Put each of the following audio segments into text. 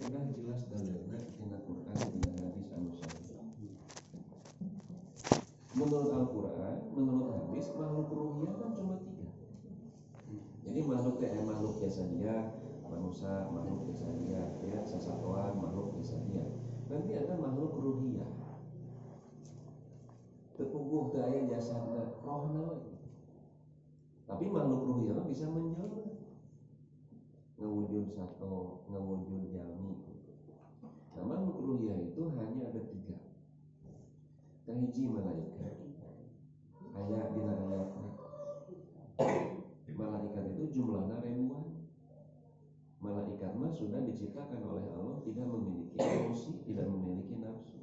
Sudah jelas dalilna tina Quran dina hadis anu sahih. Menurut Al-Quran, menurut hadis, makhluk ruhiyah kan cuma 3. Jadi makhluk makhluk biasa dia, manusia, makhluk biasa dia, ya, sesatuan, makhluk biasa dia. Nanti ada makhluk ruhiyah. Tepuguh teu aya jasadna, rohna we. Tapi makhluk ruhiyah bisa menjelma. Ngawujud sato, ngawujud jalmi. Nah, makhluk ruhiyah itu hanya ada 3. Kahiji malaikat. Aya dina ayatna. Malaikat itu jumlahnya ribuan. Malaikat mah sudah diciptakan oleh Allah tidak memiliki emosi, tidak memiliki nafsu.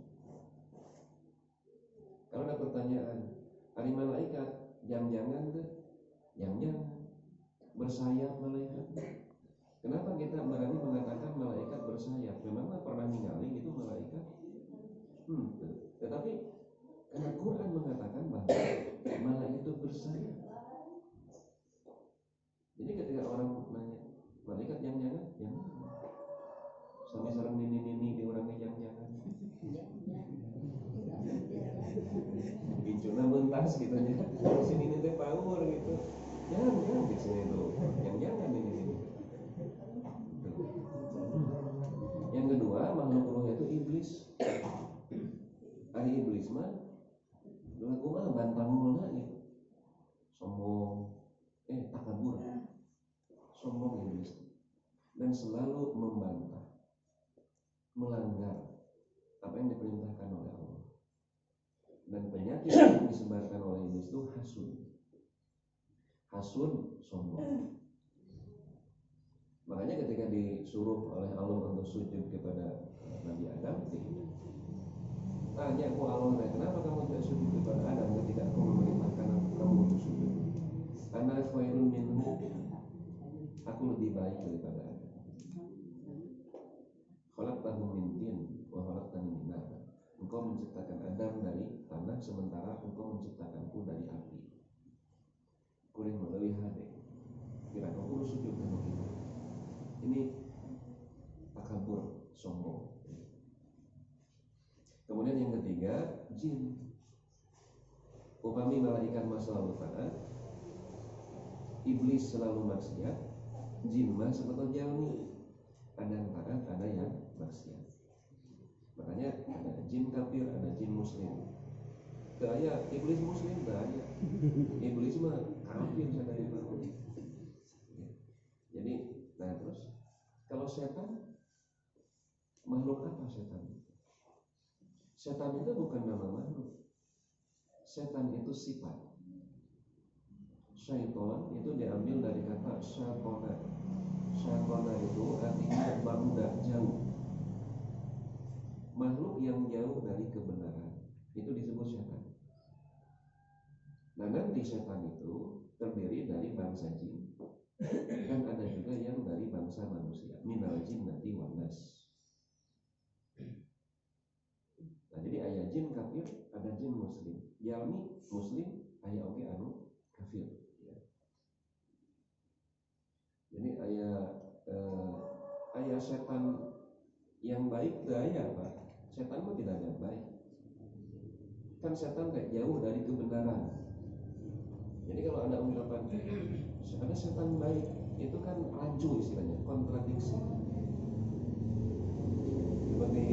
Kalau ada pertanyaan, hari malaikat jam-jangan tuh, jam-jangan bersayap malaikat. Kenapa kita berani mengatakan malaikat bersayap? Memanglah pernah ningali gitu malaikat? Tetapi karena Quran mengatakan bahwa malaikat itu bersayap. Jadi ketika orang nanya, malaikat yang jangan, sampai sareng nini di orangnya jangan. Bincuna mentas gitu nya. Sini teh power gitu. Jangan di sini tuh. Jangan ini. Yang kedua, makhluk ruh itu iblis. Ari iblis mah kumaha bantangulna gitu. Sombong, takabur. Sombong iblis. Dan selalu membantah, melanggar apa yang diperintahkan oleh Allah. Dan penyakit yang disebarkan oleh iblis itu hasud. Hasud, sombong. Makanya ketika disuruh oleh Allah untuk sujud kepada Nabi Adam, tanya ku Allah, kenapa kamu tidak sujud kepada Adam ketika aku memerintahkan kamu untuk sujud? Ana khairun minhu, aku lebih baik daripada Adam. Khalaqtahu min tin wa khalaqtani min nar. Engkau menciptakan Adam dari tanah, sementara engkau menciptakanku dari api. Kuring melalui hade. Kira kau sujud kepada kita. Ini takabur, sombong. Kemudian yang ketiga, jin. Upami malaikat mah selalu taat, iblis selalu maksiat, jin mah seperti jalmi. Ada yang taat, ada yang maksiat. Makanya ada jin kafir, ada jin muslim. Daya iblis muslim daya. Iblis mah kafir sadaya banget. Jadi, nah terus kalau setan, makhluk apa setan? Setan itu bukan nama makhluk. Setan itu sifat. Syaiton itu diambil dari kata syatona. Syatona itu artinya bauda, jauh. Makhluk yang jauh dari kebenaran itu disebut setan. Nah, nanti setan itu terdiri dari bangsa jin dan ada juga yang dari bangsa manusia. Minal jinnati wan nas. Nah, jadi aya jin kafir, ada jin muslim. Jalmi muslim, aya oge anu kafir. Ya. Jadi aya setan yang baik teu aya apa? Setan mah tidak ada baik. Kan setan kayak jauh dari kebenaran. Jadi kalau ada ungkapan ada setan baik, itu kan rancu istilahnya, kontradiksi. Seperti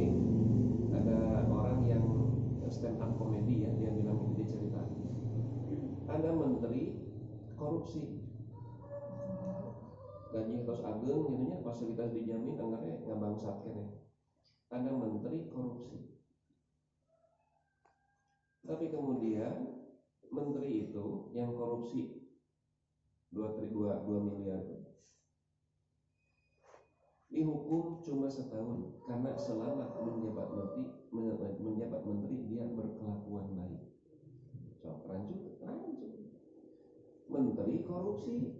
ada orang yang stand up komedi ya, dia bilang gitu, dia cerita ada menteri korupsi, gaji terus ageng jadinya fasilitas dijamin, anggarnya ngabangsat kene. Ada menteri korupsi, tapi kemudian menteri itu yang korupsi 2 miliar dihukum cuma setahun karena selama menjabat menteri dia berkelakuan baik. So, rancu. Menteri korupsi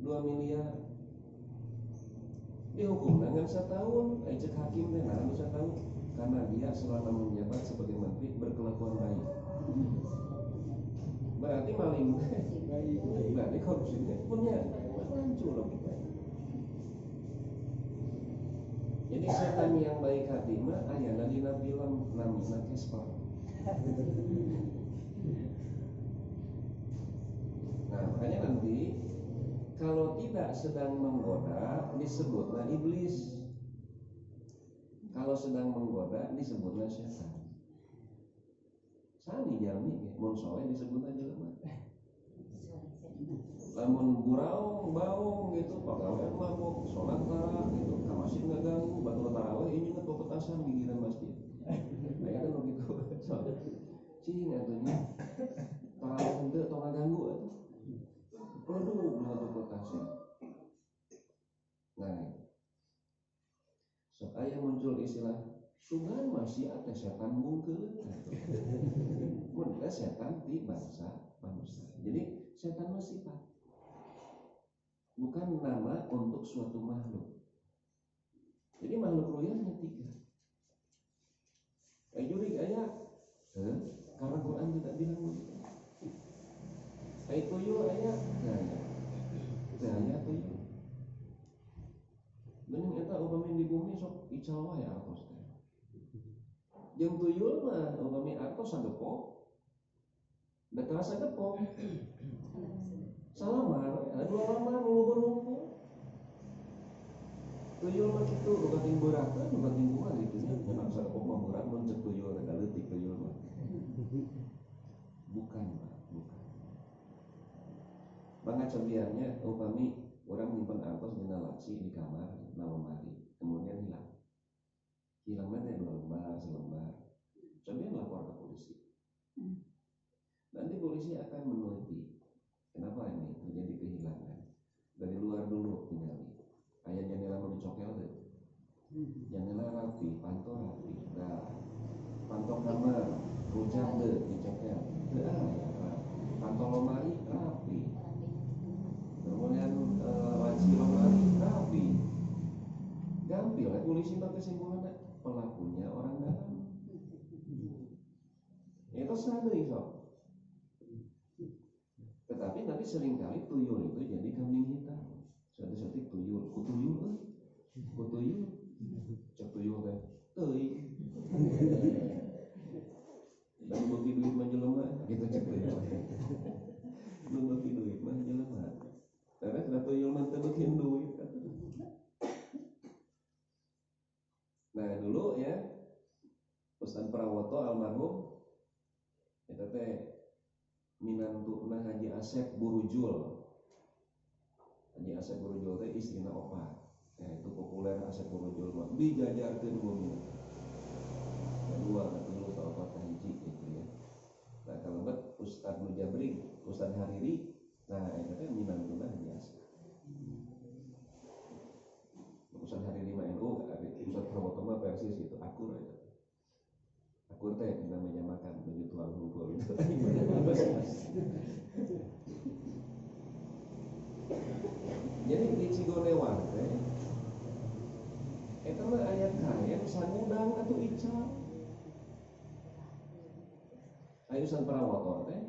2 miliar dihukum dengan setahun. Cek hakim teh nah setahun karena dia selama menjabat sebagai menteri berkelakuan baik. Berarti maling, berarti korupsi punya rancu logika. Jadi setan yang baik hati mah ayana dina film namina Casper. Nah, makanya nanti kalau tidak sedang menggoda disebutlah iblis. Kalau sedang menggoda disebutlah setan. Sani jalmi mun soleh disebutna jelema. Lamun buraung baung gitu pagawean mabok salat tara gitu ka masjid ngaganggu batur tarawih ini mah pepetasan gigiran masjid. Aya kan begitu. Cing atunya tarawih henteu tong ngaganggu atuh. Aduh bener pepetasan. Nah, sok aya muncul istilah sugan masih ada setan mungkeun. Mun setan ti bangsa manusia. Jadi setan mah sifat, bukan nama untuk suatu makhluk. Jadi makhluk ruyahnya 3. Jurig aya, karena Quran tidak bilang begitu. Tuyul aya, aya tuyul. Bening eta upami di bumi sok ical wae artos teh. Jeung tuyul mah upami artos sagepok. Da terasa gepok. Salamar, ada 2 lamar luhur-luhur. Tuyul mah kitu, buka ting beuratan, buka ting kumaha gitu nya. Nya sagepok mah berat mun cek tuyul rada leutik tuyul mah. Bukan, Pak, bukan. Mangga cobiannya upami orang nyimpen artos dina laci di kamar, na lemari, kemudian hilang. Hilangnya teh 2 lembar, selembar. Cobian lapor ke polisi. Nanti polisi akan meneliti kenapa ini terjadi kehilangan. Dari luar dulu tinggali. Aya jendela mau dicokel deh. Jendela rapi, panto rapi. Nah, panto kamar, rujak deh dicokel. Panto lemari rapi. Kemudian laci lemari rapi. Gampil ya polisi mah kesimpulannya pelakunya orang dalam. Itu sadari sok. Tetapi nanti seringkali tuyul itu jadi kambing hitam. Suatu setik tuyul, kutuyul, cek tuyul teh, teuing. Dan bagi duit mah jelema, gitu cek tuyul. Lu bagi duit mah jelema. Karena kena tuyul mah teu beukeun duit. Nah dulu ya, Ustaz Prawoto almarhum, itu teh minantuna Haji Asep Burujul. Haji Asep Burujul teh istrina opat. Itu populer Asep Burujul mah dijajarkeun bumi. Kedua, ketilu, kaopat, kahiji gitu ya. Nah kalau bet Ustaz Mujabring, Ustaz Hariri, nah itu teh minantuna Haji Asep. Ustaz Hariri mah NU, Ustaz Prawoto mah persis itu akur aja. Akur teh dina meja makan baju tuang hungkul itu. Jadi di Cigonewar teh eta mah aya kaen sagudang atuh ical. Aya Ustaz Prawoto teh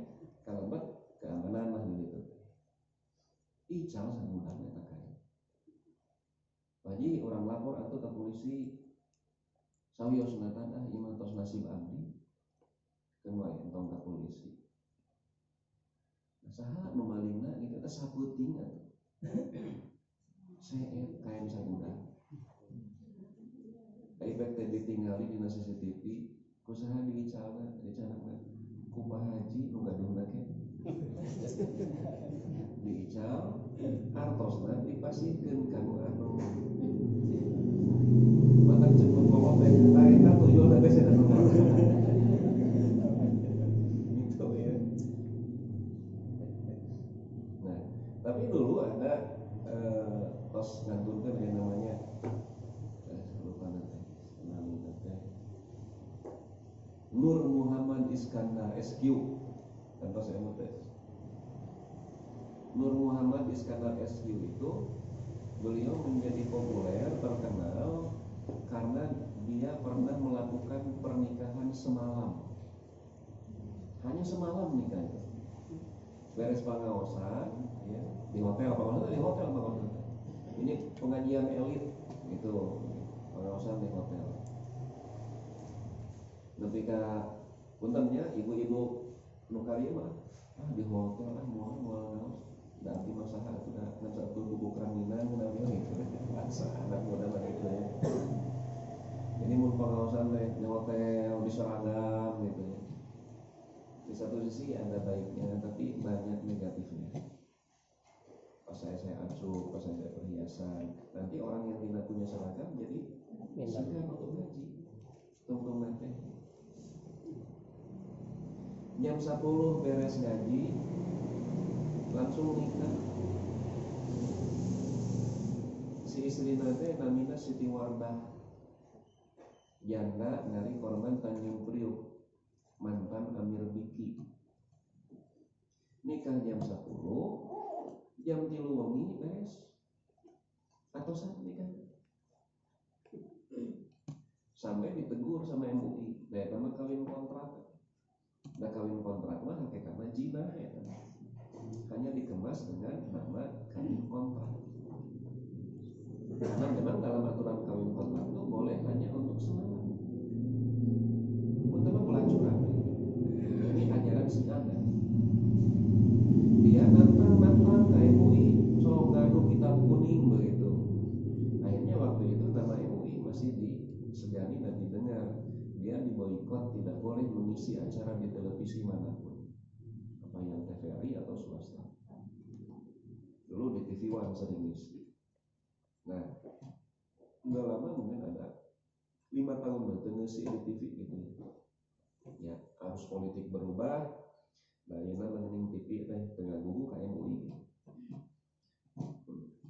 kalebet keamanan mah di ditu. Ical sagudang eta kaen. Jadi orang lapor atau ke polisi sawios natana iman tos nasib abdi kemuai entong ke polisi. Nah saha nu malingna gitu eta sapeuting atuh. Seet kain sagudang. Efek teh ditingali dina CCTV ku saha diicalna ku Pak Haji nu gaduhna ke. Diical artosna dipasihkeun kanggo anu mata cek ngomong teh tarina tuyul teh geus eta nomor gitu ya. Nah tapi dulu ada tos ngantunkeun yang namanya lupa nanti namanya teh Nur Muhammad Iskandar SQ kan tos emu teh Nur Muhammad Iskandar SQ itu beliau menjadi populer terkenal karena dia pernah melakukan pernikahan semalam. Hanya semalam nikahnya. Beres pangaosan ya, di hotel Ini pengajian elit gitu. kadieu mah di hotel moal dan di masalah itu dah ngan satu buku keraminan gitu bahasa anak muda mah itu ya. Jadi mun pengawasan di hotel di seragam gitu ya. Di satu sisi ada baiknya tapi banyak negatifnya. Pas saya asuh, pas saya perhiasan, nanti orang yang tidak punya seragam jadi segan untuk ngaji. Tungtung nanti jam 10 beres ngaji langsung nikah. Si istri nanti namina Siti Wardah, janda dari korban Tanjung Priuk, mantan Amir Biki. Nikah jam 10, jam 3 wengi beres. Atau saat nikah sampai ditegur sama MUI, nah nama kawin kontrak. Nah kawin kontrak mah hakikatnya zina ya kan. Hanya dikemas dengan nama kawin kontrak. Karena memang dalam aturan kawin kontrak itu boleh hanya untuk semalam. Untuk pelacuran. Ini ajaran si ada. Dia nantang ke MUI, so ngadu kitab kuning begitu. Akhirnya waktu itu nama MUI masih disegani dan didengar. Dia diboikot, tidak boleh mengisi acara di televisi manapun, apa yang TVRI atau swasta. Dulu di TV One sering ngisi. Nah, udah lama mungkin ada 5 tahun berarti ngisi di TV gitu ya. Arus politik berubah. Nah, yang namanya TV teh tengah gugu ka MUI.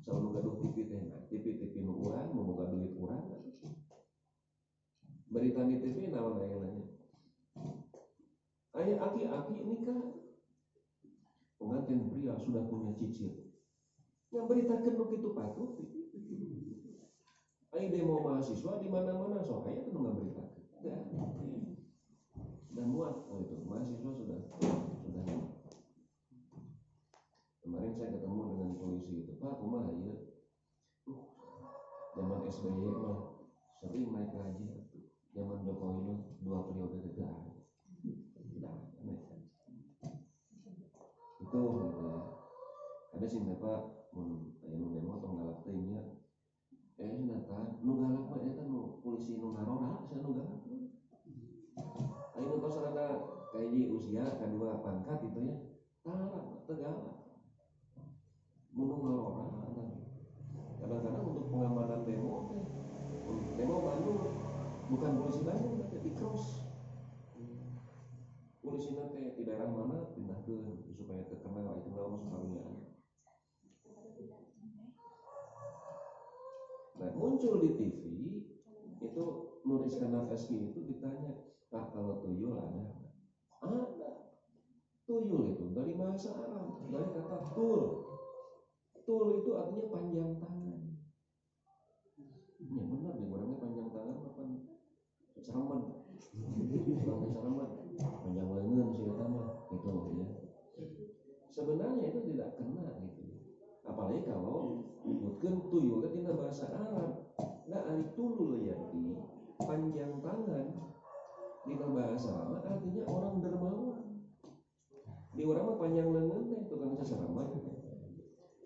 Selalu gaduh TV teh, nah TV nu urang, memboga duit urang. Berita di TV naon aya nanya. Aya aki-aki nikah. Pengantin pria sudah punya cicit. Yang beritakeun nu kitu patut. Aya demo mahasiswa di mana-mana sok aya nu ngaberitakeun. Dan muat itu mahasiswa sudah. Kemarin saya ketemu dengan polisi itu, Pak, kumaha ieu? Zaman SBY mah sering naik haji. Zaman Jokowi mah 2 periode tidak ada. Naik haji. Itu gitu ya. Ada sih Pak, mun aya nu demo tong galak teh nya. Nata nu galak mah eta nu polisi nu ngarora, asa nu galak. Aya nu tos rada kaji usia kedua pangkat gitu ya. Tara teu galak. Mun ngarora kadang-kadang untuk pengamanan demo Bandung bukan polisi Bandung tapi di cross polisi nanti di daerah mana pindahkan supaya terkenal itu nggak masuk kawinan. Nah muncul di TV itu Nur Iskandar Eski itu ditanya, Pak kalau tuyul ada tuyul itu dari bahasa Arab dari kata tul itu artinya panjang tangan. Ya benar nih orangnya panjang tangan apa seraman panjang lengan sih katanya gitu ya. Sebenarnya itu tidak kena gitu. Apalagi kalau menyebutkan tuyul itu tidak bahasa Arab. Nah ari tulul yati panjang tangan di bahasa Arab artinya orang dermawan. Di orang mah panjang lengan teh tukang seseraman.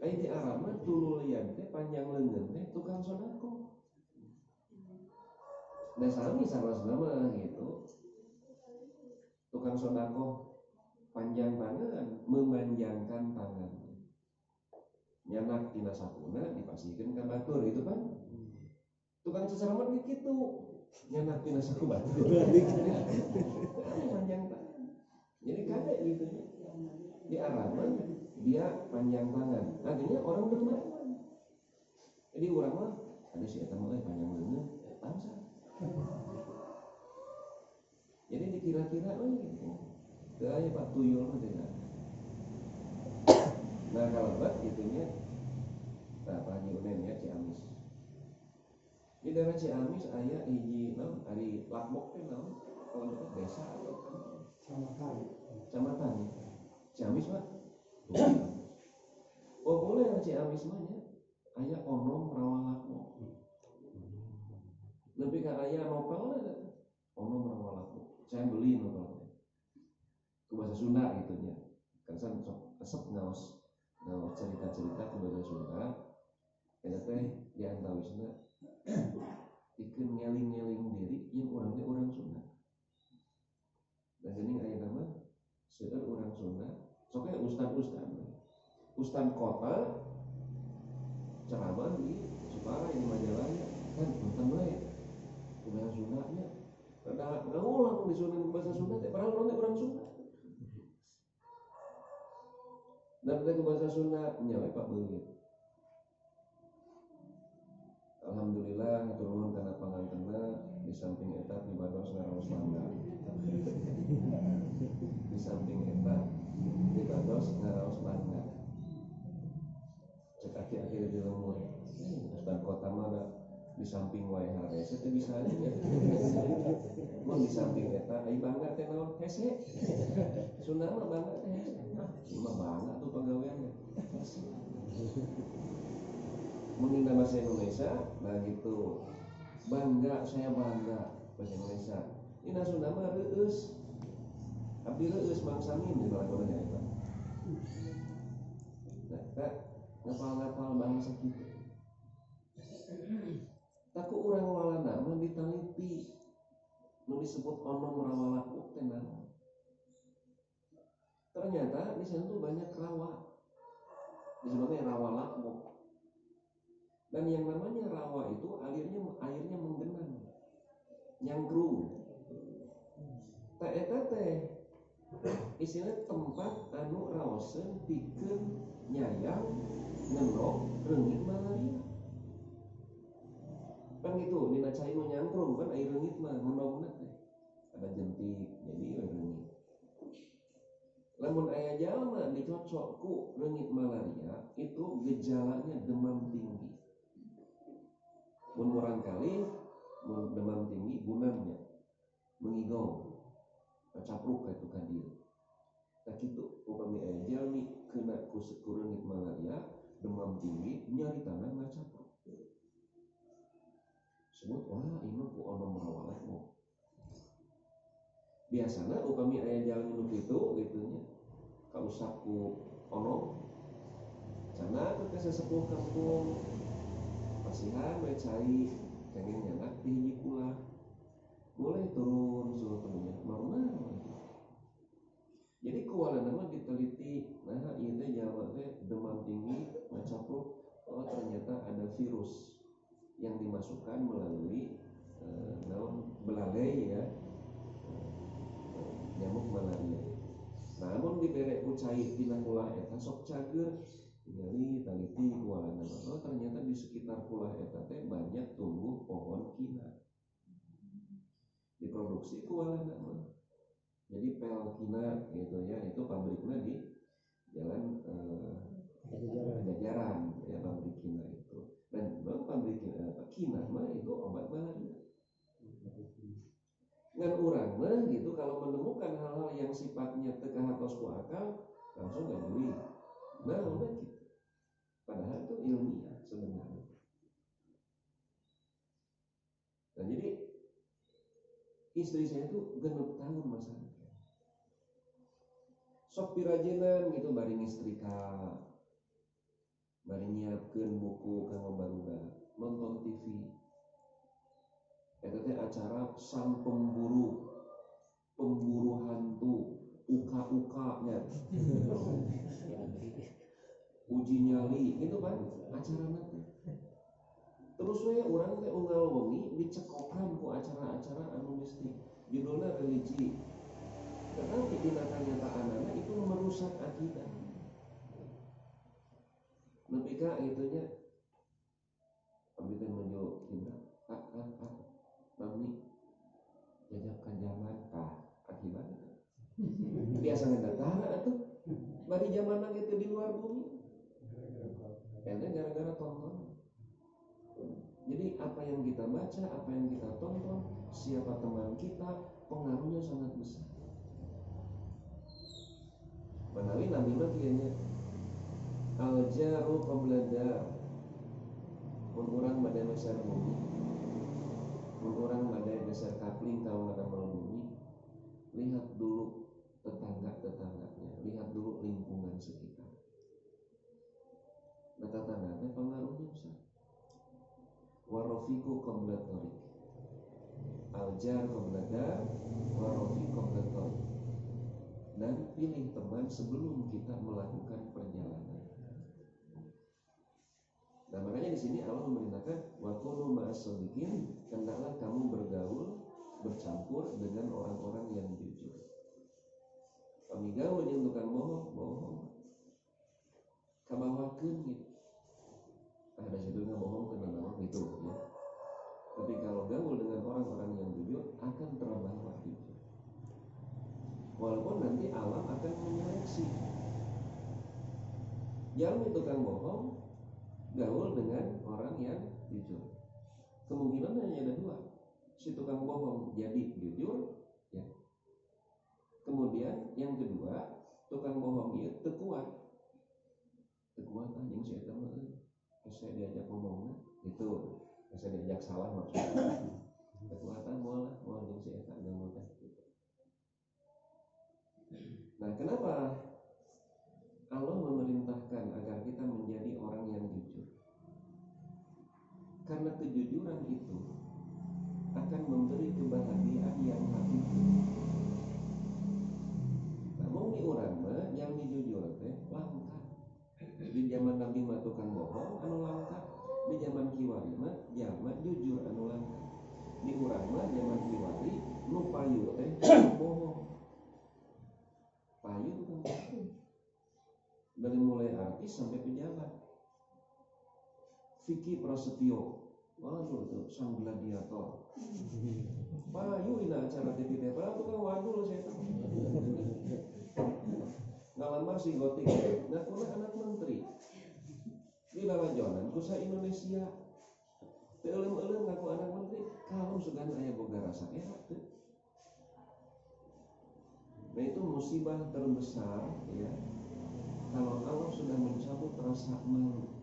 Ai di Arab mah tulul yati panjang lengan teh tukang sodako. Nah sami sama gitu. Tukang sodako panjang tangan, memanjangkan tangan. Nyanak tina sakuna dipasihkeun ka batur itu kan. Tukang seseraman kitu. Nyanak tina saku batur. Panjang tangan. Jadi kada gitu. Di Arab dia panjang tangan. Artinya orang dermawan. Jadi orang mah ada si eta mah panjang lengan, bangsa. Jadi dikira-kira gitu. Teu Pak tuyul mah tidak. Nah kalau buat itunya Pak Haji Unen ya Ciamis. Di daerah Ciamis aya hiji naon ari lakmok teh naon kalau dekat desa atau kecamatan ya. Ciamis Pak. Oh boleh Ciamis mah nya aya onom rawa lakmok. Lebih ke aya novel ada onom rawa lakmok. Saya beli novelnya. Ke bahasa Sunda gitunya. Kan sok esep ngaos cerita-cerita ku bahasa Sunda. Eta teh di antawisna pikeun ngeling-ngeling diri yang urang teh urang Sunda. Dan geuning aya nama seueur urang Sunda, sok aya ustad kota ceramah di Jepara di Majalaya kan nonton bae bahasa Sundanya rada ngaulang di Sunda bahasa Sunda teh padahal urang teh urang Sunda dan teh bahasa Sunda nya we Pak beungeut. Alhamdulillah hatur nuhun kana pangantenna di samping eta pibados ngaraos bangga. Di samping eta pibados ngaraos bangga. Cek aki-aki di lemur. Ustad kota mah di samping wae harese teh bisa aja. Mun di samping eta ai bangga teh naon hese. Sunda mah bangga teh hese. Ieu mah bangga tuh pagawean. Mungkin bahasa Indonesia, nah gitu bangga, saya bangga bahasa Indonesia. Ini Sunda mah reueus, abdi reueus mangsamin di balagorannya itu. Nah, tak ngapal-ngapal bahasa kita. Taku urang walana mah ditaliti, nu disebut onom rawalaku teh naon. Ternyata di sana tuh banyak rawa, disebutnya rawalaku. Dan yang namanya rawa itu airnya menggenang, nyangkrung. Tak eta teh istilah tempat anu raoseun pikeun nyayang ngenok reungit malaria. Kan gitu dina cai nu nyangkrung kan air reungit mah ngenogna teh ada jentik jadi reungit. Lamun aya jalma dicocok ku reungit malaria itu gejalanya demam tinggi. Mun murangkali mun demam tinggi gunanya mengigau capruk ka itu ka dieu. Tah kitu upami aya jalmi kena ku reungit malaria demam tinggi nyaritana ngacapruk. Sebut wah ieu ku onom rawaleh mo. Biasana upami aya jalmi nu kitu gitunya kausap ku onom cenah teu sesepuh kampung pasihan we cai kengen nyanak di hiji kula mulai turun suruh temennya maruna. Jadi kualana mah diteliti nah ieu teh jalma teh demam tinggi ngacapruk oh ternyata ada virus yang dimasukkan melalui belalai ya nyamuk malaria. Namun dibere ku cai dina kula eta sok cager nyeri taliti kualana oh ternyata di sekitar kulah eta teh banyak tumbuh pohon kina diproduksi kualana mah jadi pel kina gitu ya itu pabriknya di jalan Jajaran ya pabrik kina itu dan memang pabrik kina mah itu obat malaria. Ngan urang mah gitu kalau menemukan hal-hal yang sifatnya teu kahartos ku akal langsung ngajui nah udah gitu. Padahal itu ilmiah sebenarnya. Nah jadi istri saya itu genep tahun masalah. Sok pirajenan gitu bari ngistrika, bari nyiapkeun buku kanggo barudak, nonton TV. Eta teh acara sang pemburu hantu, uka-ukanya. Uji nyali itu kan acara nanti. Terus we urang teh unggal wengi dicekokan ku acara-acara anu mistik. Judulnya religi. Karena dina kanyataanana itu merusak akidah. Nepi ka itunya abdi teh menuju kiblat. Mami jajak ka zaman tah akibat. Biasa ngedatana atuh. Bari zaman geus di luar bumi. Karena gara-gara tonton. Jadi apa yang kita baca, apa yang kita tonton, siapa teman kita, pengaruhnya sangat besar. Menawi Nabi mah kieu al-jaru qabla dar. Mun urang bade meser bumi, mun urang bade geser kapling ka wanana bumi, lihat dulu tetangga-tetangga. warafiqu qabla thariq. Al-jar qabla dar, warafiq qabla thariq. Dan pilih teman sebelum kita melakukan perjalanan. Nah, makanya di sini Allah memerintahkan wa kunu ma'as-shadiqin, hendaklah kamu bergaul, bercampur dengan orang-orang yang jujur. Kami gaul yang tukang bohong. Kabawakeun gitu. Ada judulnya bohong kena nama gitu ya. Tapi kalau gaul dengan orang-orang yang jujur akan terbawa jujur. Walaupun nanti alam akan menyeleksi. Jangan tukang bohong, gaul dengan orang yang jujur. Kemungkinan hanya ada dua. Si tukang bohong jadi jujur, ya. Kemudian yang kedua, tukang bohong itu tekuat anjing saya tahu, saya diajak ngomongnya itu, saya diajak salah maksudnya. Kekuatan mau anjing saya tak ngomong gitu. Nah, kenapa Allah memerintahkan agar kita menjadi orang yang jujur? Karena kejujuran itu akan memberi kebahagiaan yang hakiki. Namun di urang mah yang dijujur teh langka. Di zaman Nabi mah tukang bohong anu langka. Di zaman kiwari mah zaman jujur anu langka. Di urang mah zaman kiwari nu payu teh bohong. Payu tukang bohong. Dari mulai artis sampai pejabat. Vicky Prasetyo, waduh tuh sang gladiator. Payu ina acara TV teh, padahal tukang wadul saya tahu. Ngalamar si gotik, ngakuna anak menteri. Di lalajonan kusa Indonesia. Teu eulem-eulem ngaku anak menteri, kalau sugan aya boga rasa enak teh. Nah itu musibah terbesar ya. Kalau Allah sudah mencabut rasa malu.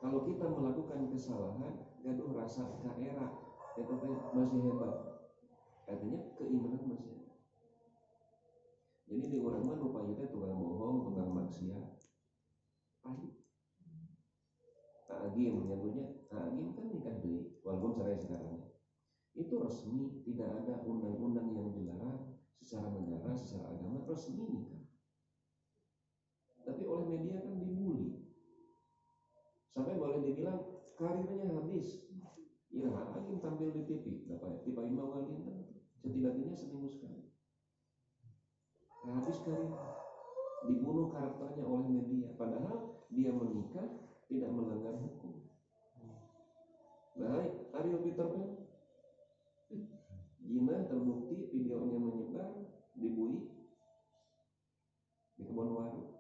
Kalau kita melakukan kesalahan, gaduh rasa kaera, itu masih hebat. Artinya keimanan masih hebat. Jadi di orang mah lupa itu tukang bohong, tukang maksiat. Payu. Agim nyebutnya, agim kan nikah deui, walaupun cerai sekarang. Itu resmi, tidak ada undang-undang yang dilarang secara negara, secara agama resmi nikah. Tapi oleh media kan dibully. Sampai boleh dibilang karirnya habis. Ya, agim tampil di TV, dapat tiba imam walinten, setidaknya seminggu sekali. Habis karir, dibunuh karakternya oleh media. Padahal dia menikah tidak melanggar hukum. Nah, Ariel Peter Pan, zina terbukti, videonya menyebar di Bui, di Kebon Waru.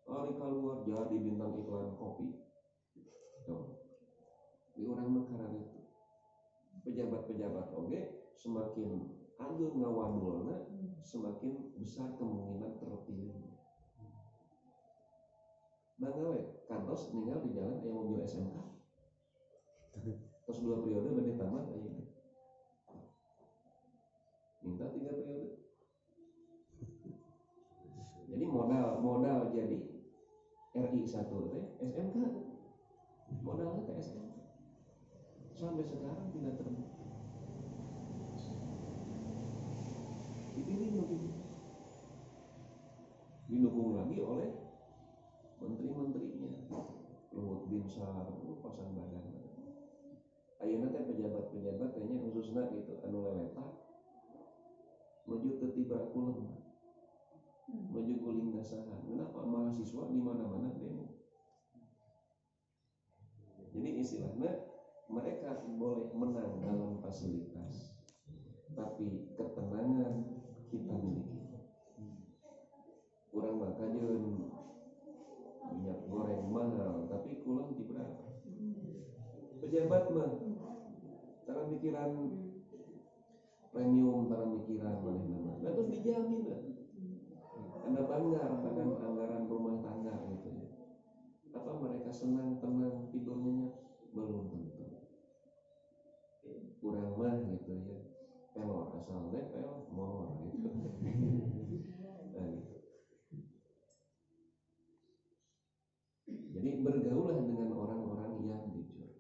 Ari keluar jadi bintang iklan kopi. Tuh. Di orang negara itu pejabat-pejabat oge semakin ageng ngawadulna semakin besar kemungkinan terpilih. Banggawe kantos ninggal di jalan aya mobil SMK. Terus 2 periode bade tamat ayeuna. Minta 3 periode. Jadi modal jadi RI 1 teh SMK. Modalnya ke SMK. Sampai sekarang tidak terbukti. Dipilih didukung lagi oleh menteri-menterinya. Luhut Binsar, pasang badan. Ayeuna teh pejabat-pejabat tanya khususna gitu anu leletak menuju ke tibra kulem. Menuju guling dasahan. Kenapa mahasiswa di mana-mana demo? Jadi istilahnya mereka boleh menang dalam fasilitas, tapi ketenangan kita miliki. Kurang makajeun minyak goreng mahal, tapi kulem di berapa? Pejabat mah cara mikiran premium, cara mikiran mana-mana. Nah, terus dijamin lah. Anda banggar badan anggaran rumah tangga gitu ya. Apa mereka senang tenang tidurnya? Belum tentu. Kurang mah gitu ya. Pelor asal nepel molor gitu. Nah, gitu. Jadi bergaulah dengan orang-orang yang jujur.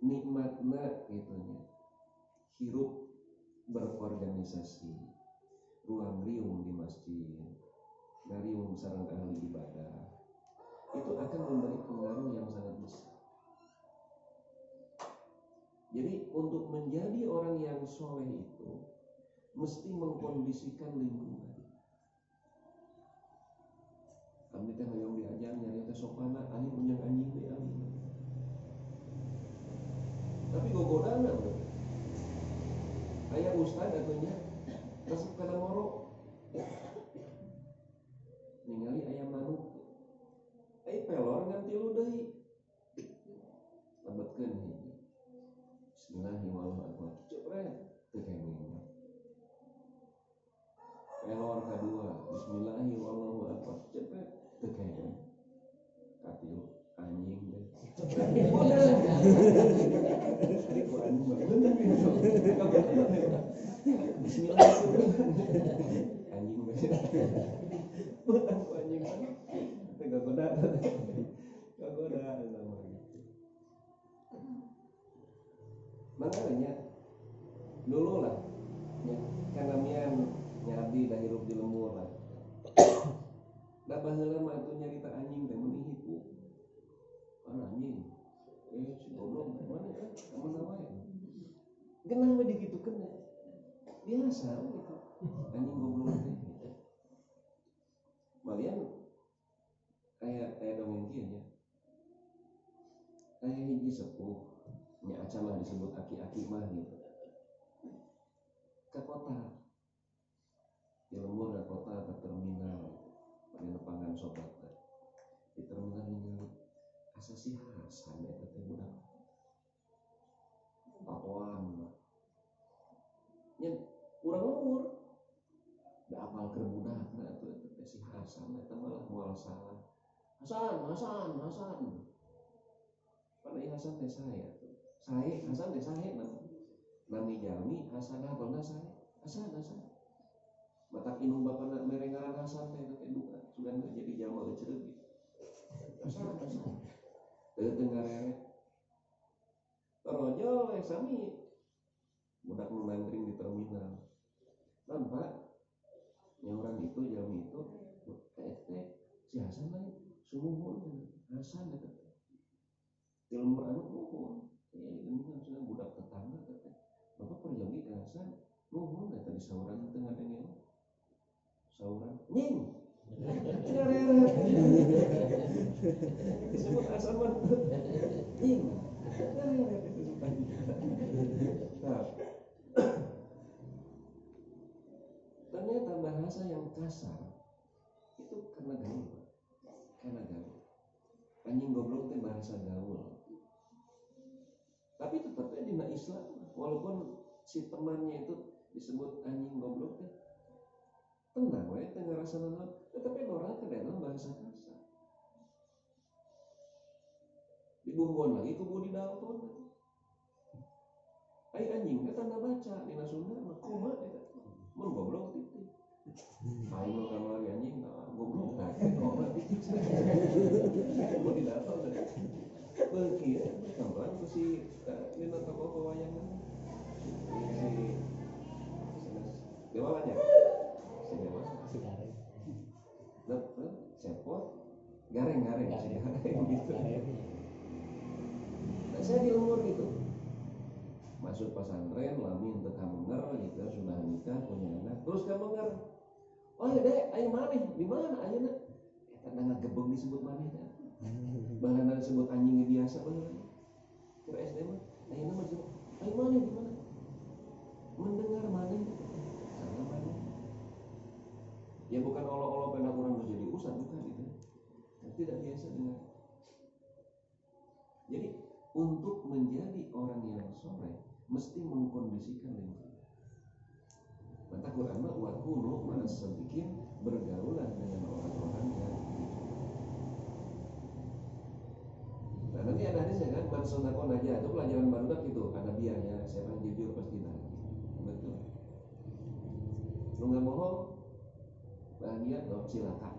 nikmatna gitunya hirup berorganisasi, ruang riung di masjid, ngariung sareng ahli ibadah, itu akan memberi pengaruh yang sangat besar. Jadi untuk menjadi orang yang soleh itu mesti mengkondisikan lingkungan. Kami teh hoyong diajar nyari teh sopana, ani punya anjing deh ani. Tapi gogodana bro. Aya ustad atunya resep kana moro. Ningali aya manuk. Pelor ngan tilu deui. Lebetkeun hiji. Bismillahirrahmanirrahim. Cepret teu kenging. Pelor kadua, bismillahirrahmanirrahim. Cepret teu kenging. Katilu anjing deh. Ku anjing bener gitu. Bismillahirrahmanirrahim. Anjing deh. Bukan ku anjing. Teu goda. Goda nama gitu. Makanya dulu lah ya, kanamian nyabdi dah hirup di lembur lah. Da baheula mah atuh nyarita anjing teh meuni hipu. Anjing. Si goblok mana ya? Mana wae. Genah we digitukeun ya. Biasa gitu. Anjing goblok teh. Malian kayak dongeng kieu nya. Kayak hiji sepuh nya acan lah disebut aki-aki mah gitu. Ke kota. Di lembur ke kota ke terminal. Pada nepangan sobat teh. Di terminal ningali asa si Hasan eta teh budak. Tatoan. Nya urang lembur. Da apal keur budakna atuh teh si Hasan eta malah moal salah. Hasan. Padahal Hasan teh saya tuh. Sae Hasan teh sae nami jalmi Hasan hafalna sae. Hasan. Matak indung bapana mere ngaran Hasan teh teh duka sudah jadi jamal ceureuh. Hasan. Teu ngarere. Torojol we sami budak nu nangkring di terminal. Naon Pak? Nya urang itu jalmi itu si Hasan lain sumuhun Hasan eta. Di lembur anu nuhun. Ini kan sudah budak tetangga teh. Bapak perjogi ka Hasan nuhun eta di sauran teu ngadenge. Sauran nying. Ngarere. Disebut Hasan mah nying. Ngarere disebut anjing. Nah. Ternyata bahasa yang kasar itu karena gaul. Anjing goblok teh bahasa gaul. Tapi tetapnya dina Islam walaupun si temannya itu disebut anjing goblok teh tenang we teu ngarasa naon, tetapi orang kadang bahasa kasar. Dibumbuan lagi ku Budi Dalton. Ai anjing teh tanda baca dina Sunda mah koma eta. Mun goblok titik. Ai nu kamari anjing goblok tah koma titik. Budi Dalton teh. Beuki tambahan ku si dina tokoh pewayangan. Si Dewa aja. Si Dewa si Gareng. Cepot Gareng gitu. Nah, saya di lembur gitu. Masuk pesantren, lamin teu kamenger gitu, sudah nikah, punya anak, terus kamenger. Oh ya dek, ayo maneh, di mana ayeuna? Eta ngagebeg disebut maneh teh. Bahanna disebut anjing biasa baheula. Keur SD mah, ayeuna mah disebut, ayo maneh di mana? Mendengar maneh. Salah maneh. Ya bukan olo-olo pendak urang jadi ustaz bukan gitu. Tidak biasa dengar. Jadi untuk menjadi orang yang soleh mesti mengkondisikan lingkungan. Maka Quran mah wa kunu ma'as sadiqin, bergaulah dengan orang-orang yang jujur. Nah nanti ada hadisnya kan, man sodaqon aja itu pelajaran baru gitu, ada biaya, siapa yang jujur pasti nagih. Betul. Lu nggak bohong, bahagia dong cilaka.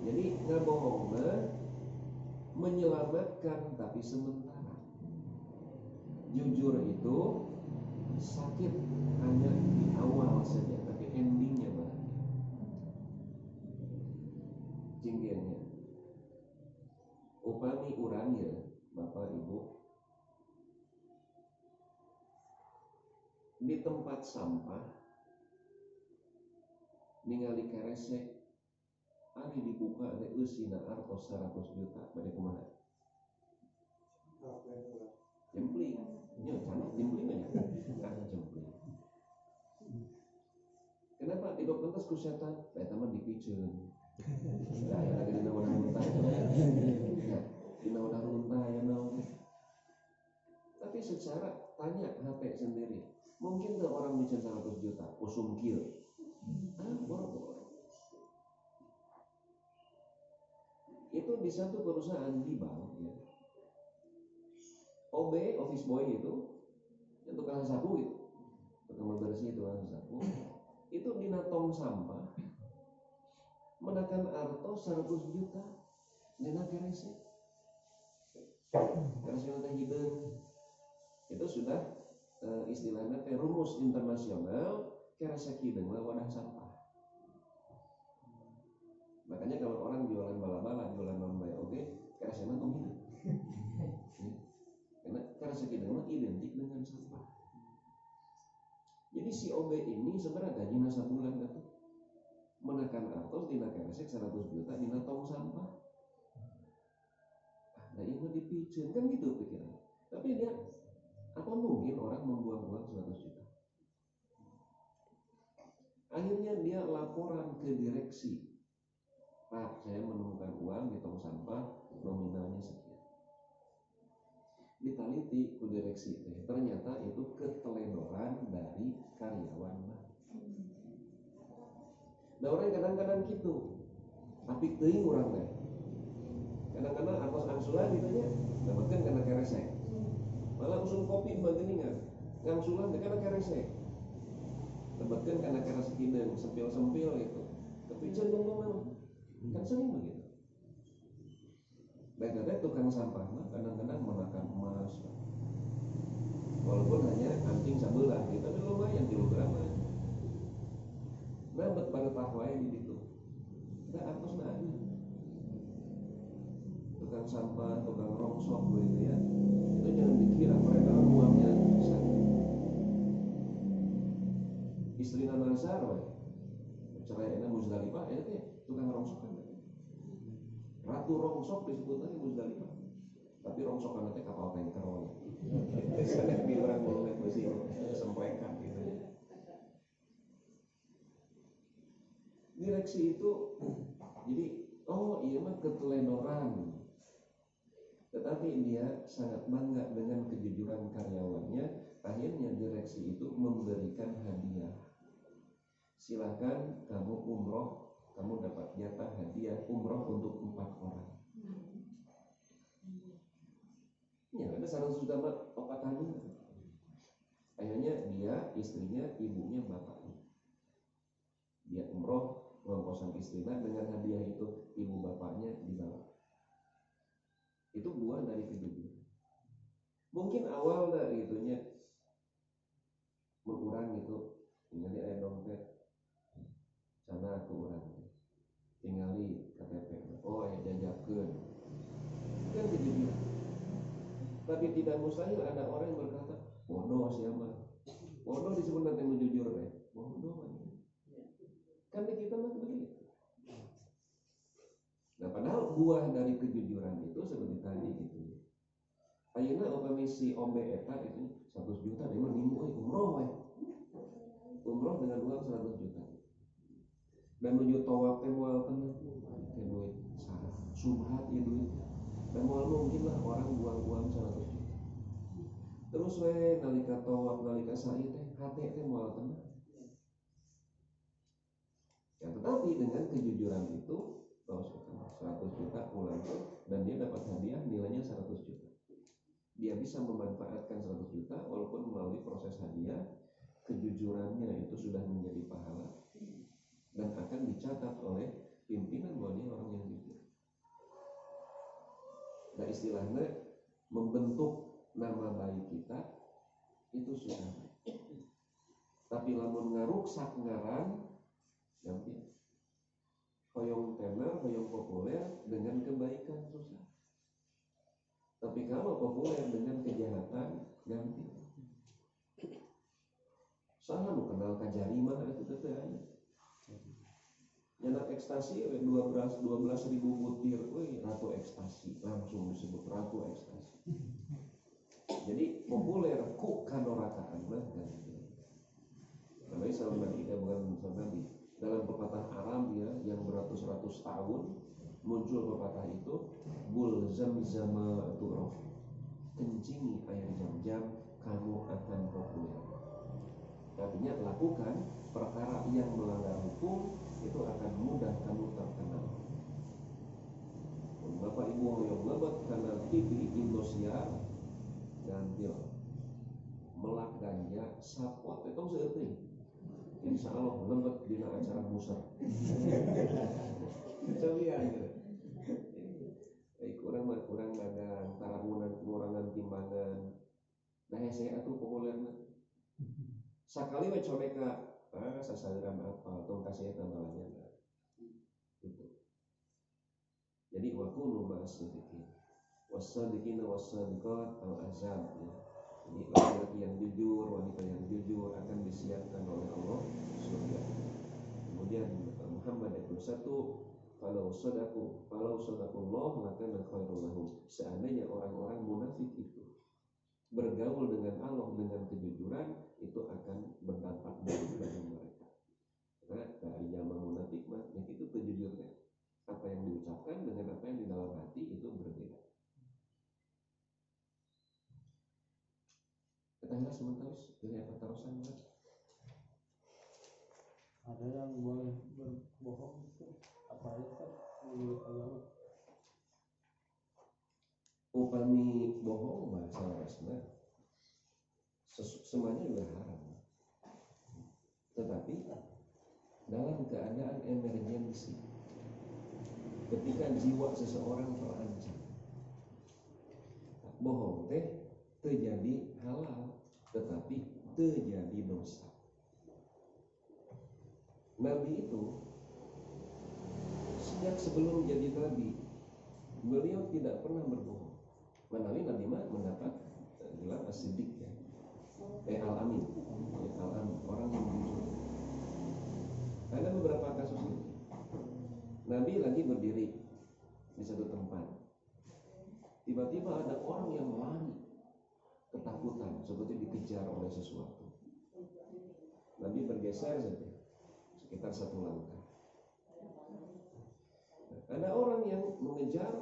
Jadi nggak bohong mah menyelamatkan tapi sementara. Jujur itu sakit hanya di awal saja, tapi endingnya bahagia. Cinggiannya, upami urang ya, Bapak Ibu, di tempat sampah ningali keresek ari dibuka teh eusina artos 100 juta bade kumaha? Jempling. Nya cantik jempling aja. Jempling. Kenapa tidak pantas ku setan? Eta mah dipikeun. Da aya lagi dina wadah runtah. Ya, dina wadah runtah aya naon. Tapi secara tanya hati sendiri, mungkin tuh orang bisa 100 juta, usum kill. Boro-boro. Itu di satu perusahaan di bank ya. OB, office boy itu, yang tukang sapu itu, tukang bersih itu tukang sapu, itu dina tong sampah, menakan artos 100 juta, dina keresek. Keresek teh hideung. Itu sudah istilahnya rumus internasional, keresek hideung lah wadah sampah. Makanya kalau orang jualan bala-bala, jualan non-bae oke, keresekna tong hideung. Karena keresek hideung mah identik dengan sampah. Jadi si OB ini sebenarnya gajinya sabulan kan, menakan artos dina keresek 100 juta dina tong sampah. Nah itu dipicen kan gitu pikirannya. Tapi dia, apa mungkin orang membuang uang 100 juta? Akhirnya dia laporan ke direksi. Pak, saya menemukan uang di tong sampah nominalnya sekian. Ditaliti ku direksi teh, ternyata itu keteledoran dari karyawan mah. Da orang kadang-kadang gitu. Apik teuing urang teh. Kadang-kadang atos angsulan gitu nya, dapatkeun kana keresek. Malah usum kopi bageuningan, ngangsulan teh kana keresek. Dapatkeun kana keresek hideung, sempil-sempil gitu. Tapi cenderung kan sering begitu. Baik-baik tukang sampah mah kadang-kadang menakan emas. Walaupun hanya anting sabelah gitu, tapi lumayan kilograman. Nah, bet baretah wae di ditu. Da artosna ada. Tukang sampah, tukang rongsok begitu ya. Itu jangan dikira mereka uangnya besar. Istrina Nazar wae. Cerainya Muzdalifah ya teh tukang rongsok kan. Ratu rongsok disebut lagi Muzdalifah. Tapi rongsokan teh kapal tanker wae. Sana di orang boleh besi semplekan gitu ya. Direksi itu jadi oh iya mah keteledoran. Tetapi dia sangat bangga dengan kejujuran karyawannya. Akhirnya direksi itu memberikan hadiah. Silakan kamu umroh, kamu dapat jatah hadiah umroh untuk 4 orang. Ya, ada 100 juta opat tahun. Akhirnya dia, istrinya, ibunya, bapaknya. Dia umroh, ngongkosan istrinya dengan hadiah itu, ibu bapaknya dibawa. Itu buah dari kejujuran. Mungkin awal dari itunya berkurang gitu, tinggali aya dompet, sana ke urang, tinggali KTP, oh aya jajakeun, kan kejujuran. Tapi tidak mustahil ada orang yang berkata bodoh siapa, bodoh disebut nanti jujur deh, bodoh kan di kita mah begitu. Nah padahal buah dari kejujuran itu seperti tadi gitu. Ayeuna upami si OB eta itu 100 juta dia mah nimu umroh wae. Umroh dengan uang 100 juta. Dan menuju tawaf teh moal tenang teh duit sarah subhat ieu duit. Dan moal mungkin lah orang buang uang 100 juta. Terus we nalika tawaf nalika sa'i teh hate teh moal tenang. Ya tetapi dengan kejujuran itu 100 juta pulang dan dia dapat hadiah nilainya 100 juta. Dia bisa memanfaatkan 100 juta walaupun melalui proses hadiah, kejujurannya itu sudah menjadi pahala dan akan dicatat oleh pimpinan bahwa dia orang yang jujur. Nah istilahnya membentuk nama baik kita itu susah. Tapi lamun ngaruksak ngaran gampang. Hoyong tenar, hoyong populer dengan kebaikan susah. Tapi kalau populer dengan kejahatan gampang. Saha nu kenal kajarima itu teh aya. Nyanak ekstasi 12 ribu butir, ratu ekstasi, langsung disebut ratu ekstasi. Jadi populer ku kanorakaan mah gampang. Namanya salam Nabi, bukan salam Nabi. Dalam pepatah Arab ya, yang beratus-ratus tahun muncul pepatah itu, bul zam-zama tu'raf, kencingi air jam-jam kamu akan populer. Artinya lakukan perkara yang melanggar hukum itu akan mudah kamu terkenal. Bapak Ibu yang ngebat karena TV Indosiar gantil melak ganja sapot itu seperti insya Allah lembut di acara musar. Coba ya, kurang ada tarangunan timbangan. Nah saya tuh populernya. Sakali we coleka, sasaran apa atau kasih tambalannya. Gitu. Jadi wakunu ma'as-sadiqin. Was-sadiqina was-sadiqat al-azab ya. Jadi laki-laki yang jujur, wanita yang jujur akan disiapkan oleh Allah surga. Kemudian Muhammad 21, kalau sadaqullah lakana khairul lahum. Seandainya orang-orang munafik itu bergaul dengan Allah dengan kejujuran, itu akan berdampak baik bagi mereka. Karena dari zaman munafik mah itu kejujurnya. Apa yang diucapkan dengan apa yang di dalam hati itu berbeda. Kita sementara dari apa terusan Mas? Ada yang boleh berbohong itu apa aja kan menurut agama? Upami bohong bahasa rasna semuanya juga haram. Tetapi dalam keadaan emergensi, ketika jiwa seseorang terancam, bohong teh terjadi halal, tetapi terjadi dosa. Nabi itu sejak sebelum jadi nabi, beliau tidak pernah berbohong. Menawi Nabi mah mendapat gelar as-siddiq ya. Al-amin. Al-amin, orang yang jujur. Ada beberapa kasus ini. Nabi lagi berdiri di satu tempat. Tiba-tiba ada orang yang lari ketakutan seperti dikejar oleh sesuatu. Nabi bergeser saja sekitar 1 langkah. Ada orang yang mengejar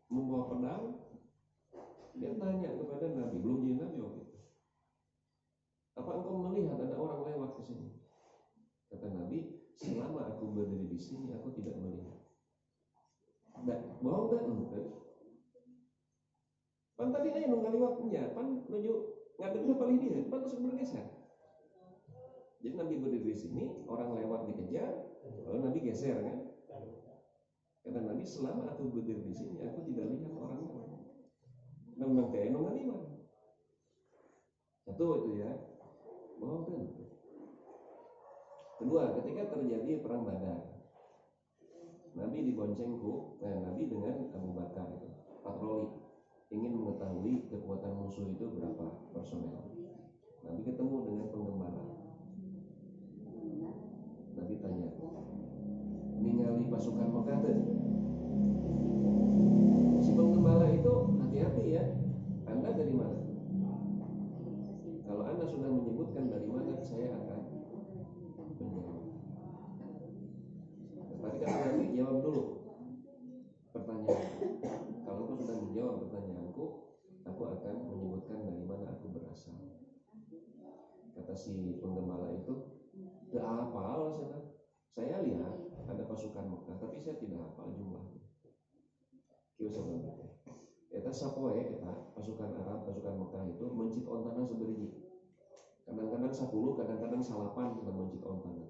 membawa pedang. Dia tanya kepada Nabi, belum jadi Nabi waktu itu. Apa engkau melihat ada orang lewat ke sini? Kata Nabi, selama aku berdiri di sini aku tidak melihat. Bohong tak? Pan tadi aja nunggu lewatnya, pan menuju ngadepnya paling dia, pan terus bergeser. Jadi Nabi berdiri di sini, orang lewat dikejar, lalu Nabi geser kan? Kata Nabi, selama aku berdiri di sini, aku tidak lihat orang lewat. Memang kayak nunggu lewat. Satu itu ya, bohong kan? Kedua, ketika terjadi perang Badar, Nabi diboncengku, Nabi dengan Abu Bakar itu patroli, ingin mengetahui kekuatan musuh itu berapa personel. Nabi ketemu dengan penggembala. Nabi tanya, ningali pasukan Mekah tuh? Si penggembala itu hati-hati ya. Anda dari mana? Kalau Anda sudah menyebutkan dari mana, saya akan menjawab. Tapi kan Nabi jawab dulu pertanyaan. Kalau aku sudah menjawab pertanyaanku, aku akan menyebutkan dari mana aku berasal. Kata si penggembala itu, gak hafal sana. Saya lihat ada pasukan Mekah, tapi saya tidak hafal jumlahnya. Kieu sahabat. Eta sapoe eta pasukan Arab, pasukan Mekah itu mencit ontana seberiji. Kadang-kadang 10, kadang-kadang 8 kita mencit ontana.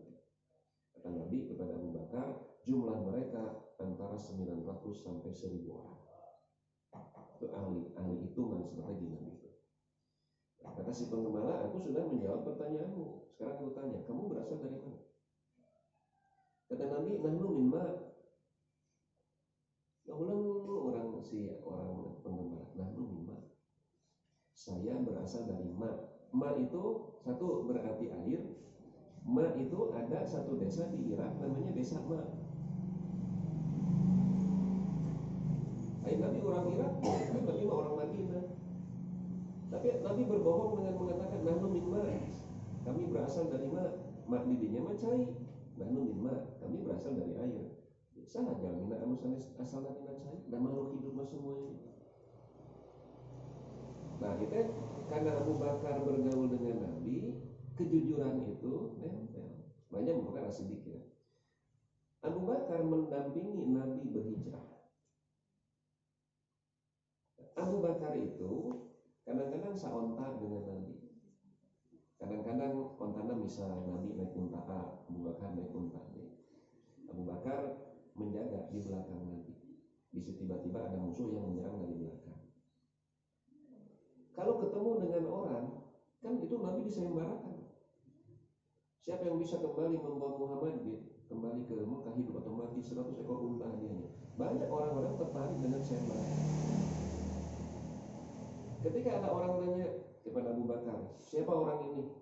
Kata Nabi kepada Abu Bakar, jumlah mereka antara 900 sampai 1000 orang. Itu ahli hitungan strategi Nabi itu. Kata si penggembala, aku sudah menjawab pertanyaanmu. Sekarang aku tanya, kamu berasal dari mana? Kata Nabi, nahnu min ma. Ulang orang penggembala, nahnu min ma. Saya berasal dari ma. Ma itu satu berarti air. Ma itu ada satu desa di Irak namanya desa Ma. Nabi orang Irak, Nabi orang Madinah. Tapi Nabi berbohong dengan mengatakan nahnu min ma. Kami berasal dari ma. Ma didinya ma cai. Nahnu min ma. Kami berasal dari air. Salah jangan mina anu asal dari ma cai. Dan makhluk hidup mah semuanya. Nah, itu karena Abu Bakar bergaul dengan Nabi, kejujuran itu nempel. Banyak bukan As-Siddiq ya. Abu Bakar mendampingi Nabi berhijrah. Abu Bakar itu kadang-kadang saonta dengan Nabi. Kadang-kadang ontana misal Nabi naik unta A, Abu Bakar naik unta B. Abu Bakar menjaga di belakang Nabi. Bisa tiba-tiba ada musuh yang menyerang dari belakang. Kalau ketemu dengan orang, kan itu Nabi disembarakan. Siapa yang bisa kembali membawa Muhammad kembali ke Mekah hidup atau mati 100 ekor unta hadiahnya. Banyak orang-orang tertarik dengan sembarakan. Ketika ada orang nanya kepada Abu Bakar, siapa orang ini?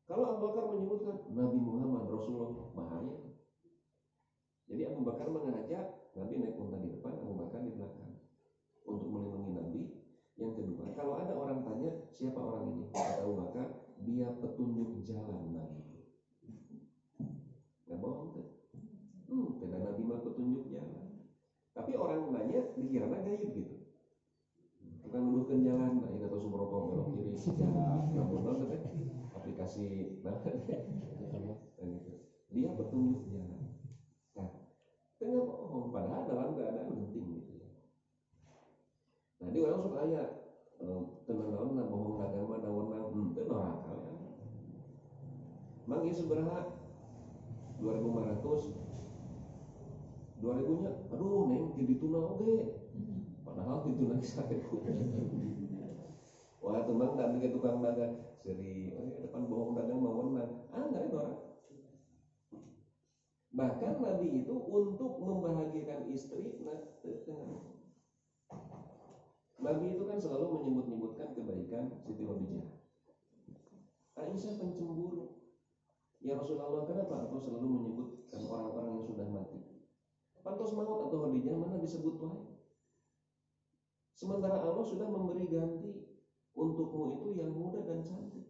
Kalau Abu Bakar menyebutkan Nabi Muhammad Rasulullah, bahaya. Jadi Abu Bakar mengajak Nabi naik unta di depan, Abu Bakar di belakang untuk melindungi Nabi. Yang kedua, kalau ada orang tanya siapa orang ini, kata Abu Bakar, dia petunjuk jalan Nabi. Nggak bohong kan? Karena Nabi mah petunjuk jalan. Tapi orang nanya dikira gaib gitu. Bukan menuduhkan jalan, nah ini atau Subroto belok kiri, namun aplikasi dia petunjuk jalan. Nah, tengah bohong, padahal dalam keadaan genting gitu. Nah, dia orang suka ayat tenang-tenang nah bohong dagang mah dawenang itu norak kalian. Mang ieu sabaraha 2.500 2000-nya aduh neng jadi tuna oge. Padahal itu nanti sakit kulit. Wah tumbang tak bikin tukang dagang seri depan bohong dagang mau menang. Nggak ada orang. Bahkan Nabi itu untuk membahagiakan istri Nabi itu kan selalu menyebut-nyebutkan kebaikan Siti Khadijah. Aisyah pencemburu. Ya Rasulullah, kenapa engkau selalu menyebutkan orang-orang yang sudah mati? Pantos maut atau Khadijah mana disebut wae? Sementara Allah sudah memberi ganti untukmu itu yang muda dan cantik.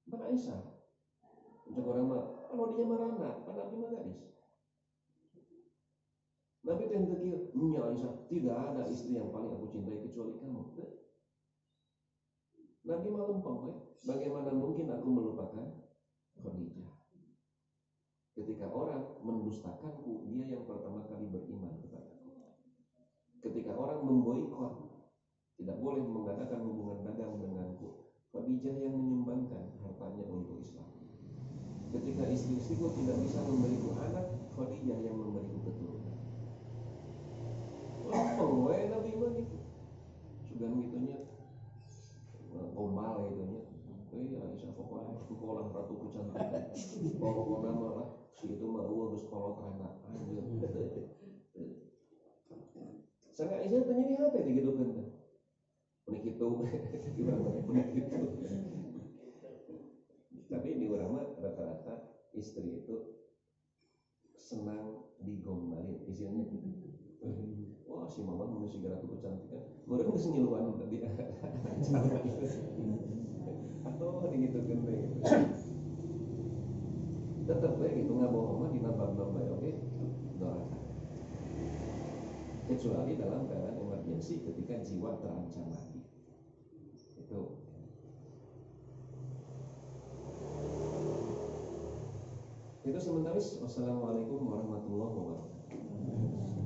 Maka Aisyah, untuk orang mah, kalau dia marana, pada Nabi mah gadis. Nabi itu yang kecil, Aisyah, tidak ada istri yang paling aku cintai kecuali kamu. Nabi mah lempeng, bagaimana mungkin aku melupakan Khadijah? Ketika orang mendustakanku, dia yang pertama kali beriman kepadaku. Ketika orang memboikot, tidak boleh mengadakan hubungan dagang denganku, Khadijah yang menyumbangkan hartanya untuk Islam. Ketika istri-istriku tidak bisa memberiku anak, Khadijah yang memberiku keturunan. Lempeng wae Nabi mah gitu. Sudah gitunya gombal gitunya. Aisyah pokoknya sekolah ratu kecantikan. Pokoknya malah si itu mah geus kolot anak anjir. Sangka Aisyah tanya di hati digitukeun teh. Unik itu, unik itu. Tapi di urang mah rata-rata istri itu senang digombalin, istilahnya gitu. Wah si mama manusia gara tuh kecantikan, meureun geus ngiluan tadi acara itu. Atau digitukeun teh gitu. Tetep we gitu ngabohong mah dina bab-bab bae oge doraka. Kecuali dalam keadaan emergensi ketika jiwa terancam mati. Itu sementara. Wassalamualaikum warahmatullahi wabarakatuh.